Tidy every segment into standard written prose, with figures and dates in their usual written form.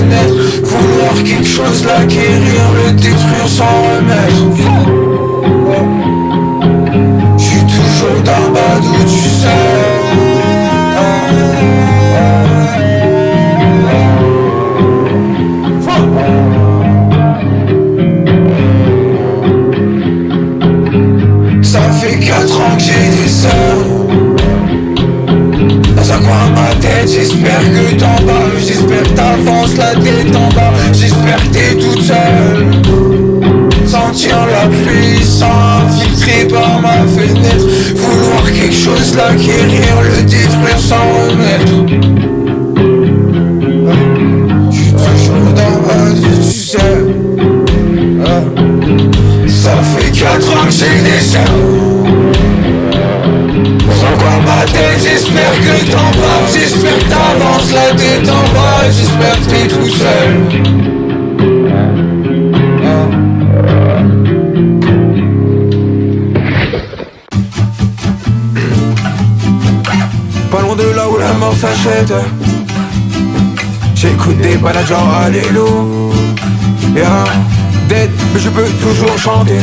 fenêtre. Vouloir quelque chose, l'acquérir, le détruire sans remettre. J'suis toujours dans bas d'où tu sais. Ça fait 4 ans que j'ai des sœurs. Dans un coin de ma tête, j'espère que t'en bats. J'espère que t'avances la tête en bas. J'espère que t'es toute seule. Sentir la pluie sans infiltrer par ma fenêtre. Vouloir quelque chose, l'acquérir, le détruire sans remettre. J'suis toujours dans ma vie, tu sais. Ça fait 4 ans que j'ai des cerveaux. Dans quoi ma tête, j'espère que t'en parles. J'espère que t'avances la tête en bas. J'espère que t'es tout seul. Pas loin de là où la mort s'achète. J'écoute des balades genre Alléluia. Dead, mais je peux toujours chanter.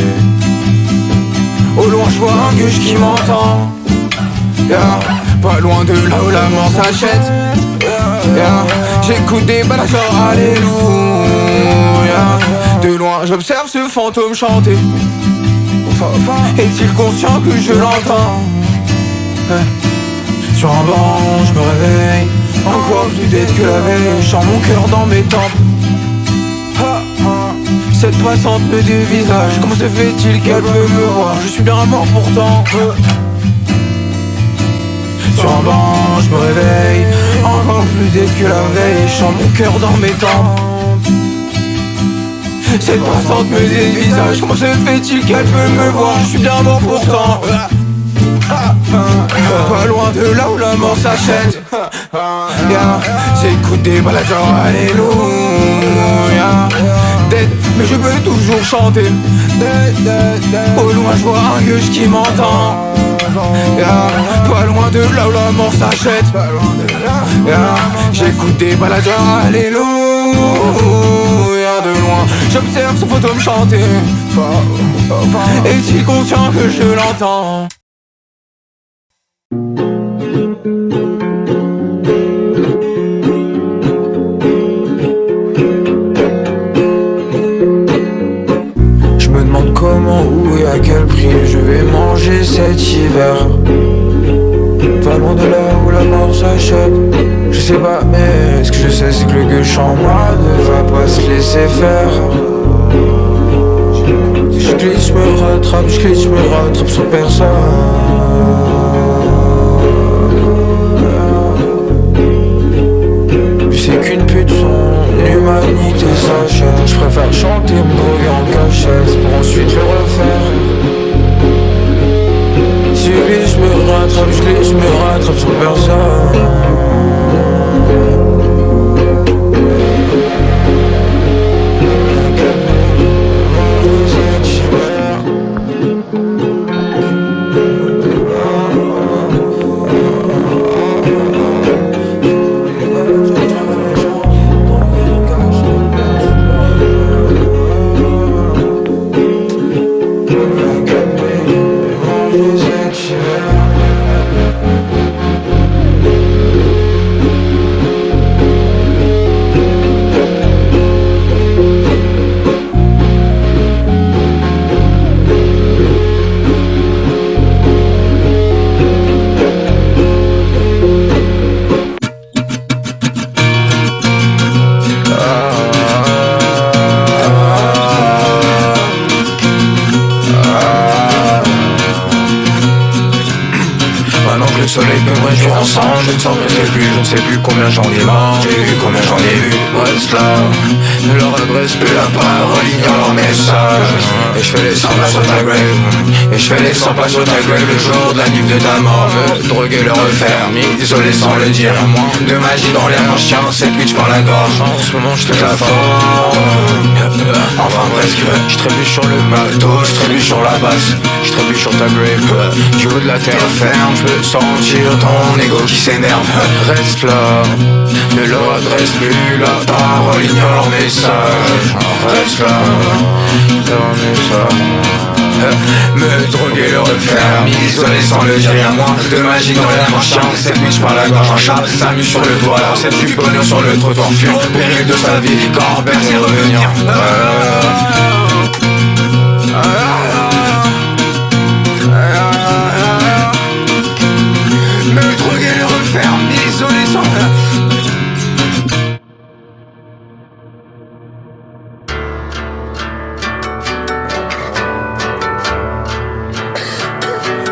Au loin je vois un gueule qui m'entend. Pas loin de là où la mort s'achète. J'écoute des balades genre Alléluia. De loin j'observe ce fantôme chanter. Est-il conscient que je l'entends? Sur un banc je me réveille. Encore plus dead que la veille. Je sens mon cœur dans mes tempes. Cette passante me dévisage. Comment se fait-il qu'elle peut me voir? Je suis bien mort pourtant. Sur un banc, je me réveille. Encore plus dead que la veille. Je sens mon cœur dans mes tempes. Cette passante me dévisage. Comment se fait-il qu'elle peut me voir? Je suis bien mort pourtant. Pas loin de là où la mort s'achète. J'écoute des balades genre Alléluia. Dead, mais je peux toujours chanter. Au loin je vois un gueule qui m'entend. Pas loin de là où la mort s'achète. J'écoute des balades genre Alléluia. De loin j'observe ce fantôme chanter. Est-il conscient que je l'entends? Comment, où et à quel prix je vais manger cet hiver? Pas loin de là où la mort s'achète. Je sais pas, mais ce que je sais c'est que le gueuche en moi ne va pas se laisser faire. Je glisse, me rattrape, je glisse, me rattrape sur personne. C'est qu'une pute, son humanité s'achète. Je préfère chanter, me droguer en cachette pour ensuite le refaire. Si je glisse, je me rattrape, je glisse, je me rattrape sur personne. Le soleil peut me réjouir ensemble. Je ne s'en plus, je ne sais plus combien j'en ai mangé, combien j'en ai vu. Reste là, ne leur adresse plus la parole, ignore leur message. Et je fais les 100 pas sur ta grave. Et je fais les 100 pas sur ta grave le jour de la nif de ta mort. Me droguer, le refaire, m'isoler sans le dire. Moins de magie dans l'air, quand je tiens cette bitch par la gorge. En ce moment je te la forme. Enfin presque, je trébuche sur le bateau, je trébuche sur la basse, je trébuche sur ta grave. Du haut de la terre ferme, je peux sentir ton ego qui s'énerve. Reste là, ne leur adresse plus la parole. parole, ignore leur message. Reste là, leur message. Me droguer, le refaire, m'isoler sans le dire à moi. De magie dans la manche, cette nuit par la gorge en chape. S'amuse sur le toit, alors cette du bonheur sur le trottoir fuir. Péril de sa vie, quand berger revenir. Me droguer, le refaire, m'isoler sans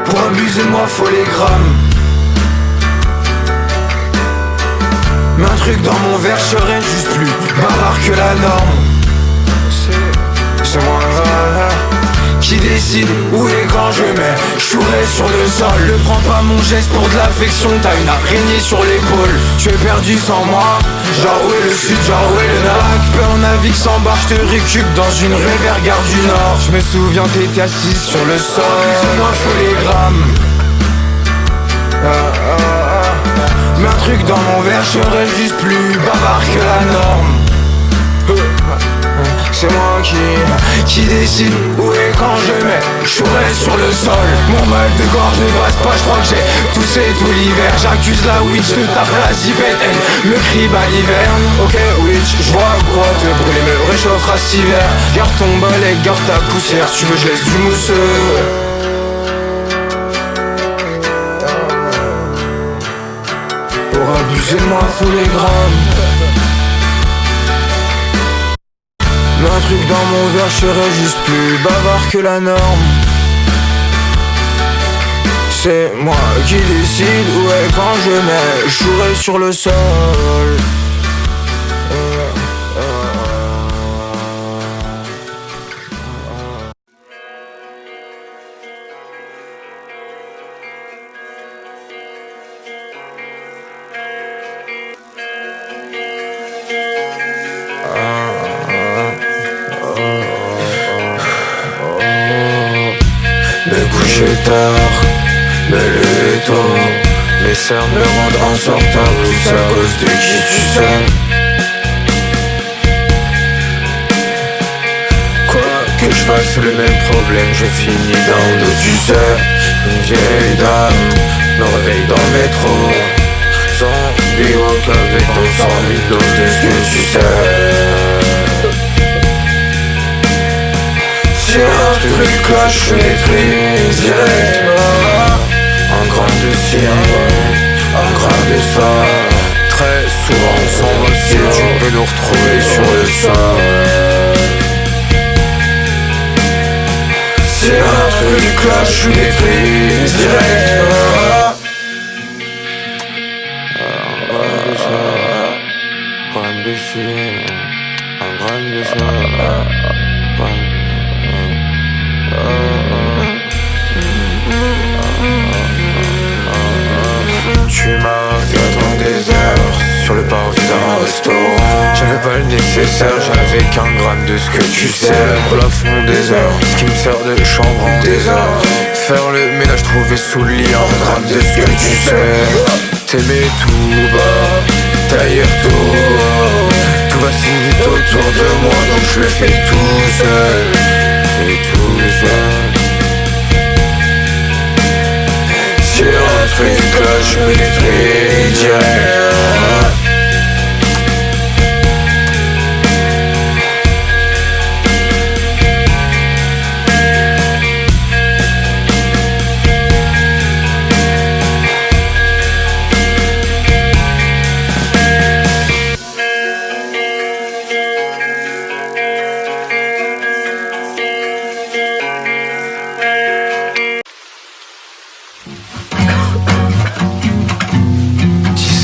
pour abuser de moi, faut les grammes. Mais un truc dans mon verre, je serais juste plus bavard que la norme. C'est moi qui décide où et quand je mets. J'chouerai sur le sol. Ne prends pas mon geste pour de l'affection. T'as une araignée sur l'épaule. Tu es perdu sans moi. Genre où est le sud, genre où est le nord. Peu en navigue sans barre, j'te récup dans une rue vers Gare du Nord. Je me souviens t'étais assise sur le sol. Moi faut les grammes. Mais un truc dans mon verre, je serais juste plus bavard que la norme. C'est moi qui décide où et quand je mets. J'chouerai sur le sol. Mon mal de gorge ne passe pas, j'crois que j'ai toussé tout l'hiver. J'accuse la witch de ta place zipette. Elle me crie à l'hiver. Ok witch, j'vois quoi te brûler, me réchauffera cet hiver. Garde ton bol et garde ta poussière. Si tu veux je laisse du mousseux. Pour abuser de moi, faut les grammes. Mais un truc dans mon verre, je serais juste plus bavard que la norme. C'est moi qui décide où et quand je mets. J'chouerai sur le sol. Me coucher tard, me lever tôt. Mes cernes me rendent insortable. Tout ça à cause de qui tu sais. Quoi que je fasse le même problème, je finis dans le dos, tu sais. Une vieille dame me réveille dans le métro. Zombie walk avec ton 100 000 doses de ce que tu sais. J'ai un truc là, je maîtrise direct. Un gramme de ci, un gramme de ça. Très souvent on s'en va si tu peux nous retrouver sur le sol. C'est un truc là, je maîtrise direct. Un gramme de ça, un gramme de ci, un gramme de ça, tu m'as fait attendre des heures sur le parvis d'un restaurant. J'avais pas le nécessaire, j'avais qu'un gramme de ce que tu sais. Le plafond des heures, ce qui me sert de chambre en désordre. Faire le ménage, trouver sous le lit un gramme de ce que tu sais. T'aimer tout bas, tailleur tout haut. Tout va si vite autour de moi, donc je le fais tout seul. Et tout seul. C'est un truc là, je maîtrise direct.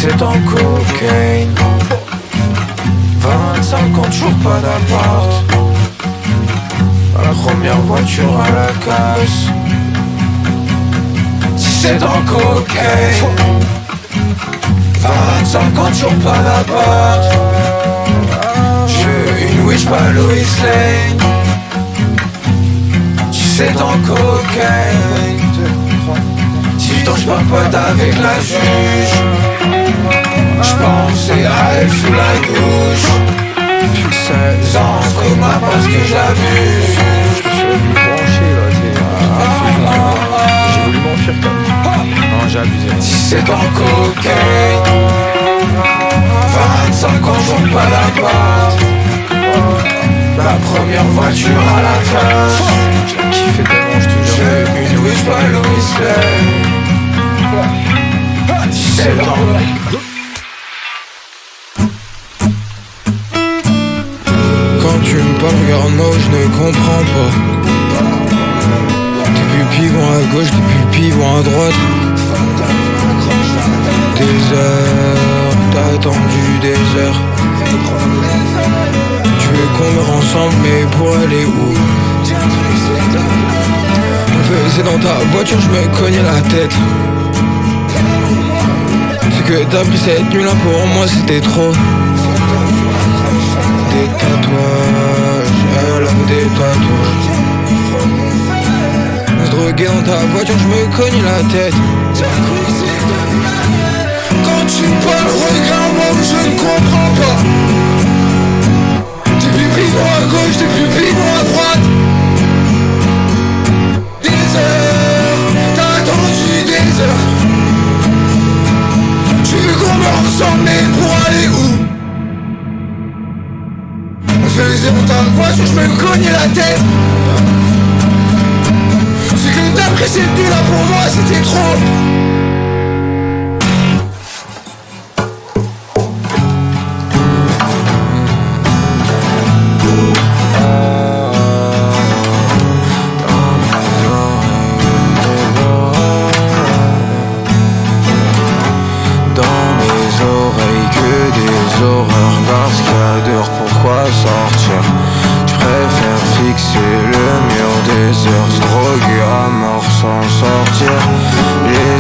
C'est en cocaine. 25 ans, toujours pas d'appart. La première voiture à la casse. 17 ans cocaine. 25 ans, toujours pas d'appart. Je veux une wish, pas Lois Lane. 17 ans cocaine. 18 ans, j'pars pote avec la juge. J'pensais à elle sous la douche. parce que j'abuse. Je me suis voulu brancher là, j'ai voulu m'enfuir comme. Non, j'ai abusé. Si c'est en cocaine, 25 ans, j'ouvre pas la porte. Ma première voiture à la cage. J'ai kiffé tellement, je te jure. J'ai une Wish by Louis Lane. 17 ans. Quand tu me parles, regarde-moi, je ne comprends pas. Tes pupilles vont à gauche, tes pupilles vont à droite. Des heures, t'as attendu des heures. Tu veux qu'on meure ensemble, mais pour aller où? On faisait dans ta voiture, je me cognais la tête. Ce que t'as pris cette nuit là pour moi c'était trop. Des tatouages, elle avait des tatouages. On se droguait dans ta voiture, je me cognais la tête. Quand tu me parles, regarde-moi, je ne comprends pas. Tes pupilles vont à gauche, tes pupilles vont à droite. Des heures, t'as attendu des heures. Tu veux qu'on meure ensemble, mais pour aller où? On faisait dans ta voiture, je me cognais la tête. Ce que t'as pris cette nuit là pour moi c'était trop. Pourquoi sortir? Je préfère fixer le mur des heures, se droguer à mort sans sortir. Les